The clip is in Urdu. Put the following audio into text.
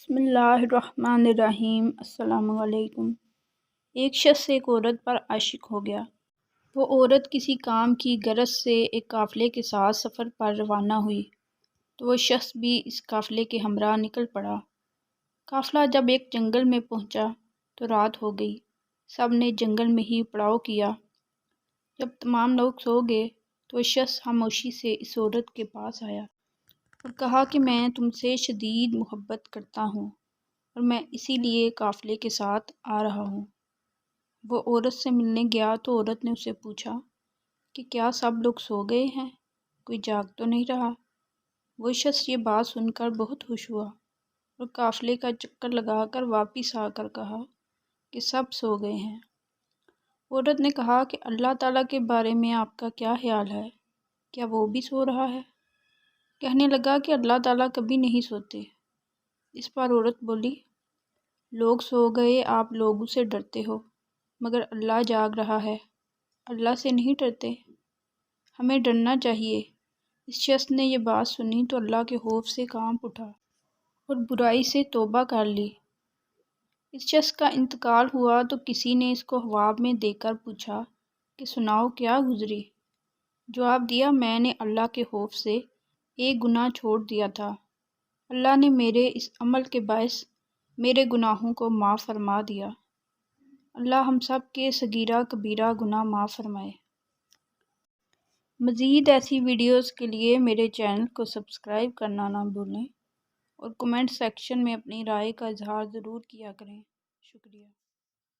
بسم اللہ الرحمن الرحیم۔ السلام علیکم۔ ایک شخص ایک عورت پر عاشق ہو گیا۔ وہ عورت کسی کام کی غرض سے ایک قافلے کے ساتھ سفر پر روانہ ہوئی تو وہ شخص بھی اس قافلے کے ہمراہ نکل پڑا۔ قافلہ جب ایک جنگل میں پہنچا تو رات ہو گئی۔ سب نے جنگل میں ہی پڑاؤ کیا۔ جب تمام لوگ سو گئے تو وہ شخص خاموشی سے اس عورت کے پاس آیا اور کہا کہ میں تم سے شدید محبت کرتا ہوں اور میں اسی لیے قافلے کے ساتھ آ رہا ہوں۔ وہ عورت سے ملنے گیا تو عورت نے اسے پوچھا کہ کیا سب لوگ سو گئے ہیں، کوئی جاگ تو نہیں رہا؟ وہ شخص یہ بات سن کر بہت خوش ہوا اور قافلے کا چکر لگا کر واپس آ کر کہا کہ سب سو گئے ہیں۔ عورت نے کہا کہ اللہ تعالیٰ کے بارے میں آپ کا کیا خیال ہے، کیا وہ بھی سو رہا ہے؟ کہنے لگا کہ اللہ تعالیٰ کبھی نہیں سوتے۔ اس پر عورت بولی، لوگ سو گئے، آپ لوگوں سے ڈرتے ہو، مگر اللہ جاگ رہا ہے، اللہ سے نہیں ڈرتے؟ ہمیں ڈرنا چاہیے۔ اس شخص نے یہ بات سنی تو اللہ کے خوف سے کانپ اٹھا اور برائی سے توبہ کر لی۔ اس شخص کا انتقال ہوا تو کسی نے اس کو خواب میں دیکھ کر پوچھا کہ سناؤ کیا گزری؟ جواب دیا، میں نے اللہ کے خوف سے ایک گناہ چھوڑ دیا تھا، اللہ نے میرے اس عمل کے باعث میرے گناہوں کو معاف فرما دیا۔ اللہ ہم سب کے صغیرہ کبیرہ گناہ معاف فرمائے۔ مزید ایسی ویڈیوز کے لیے میرے چینل کو سبسکرائب کرنا نہ بھولیں اور کمنٹ سیکشن میں اپنی رائے کا اظہار ضرور کیا کریں۔ شکریہ۔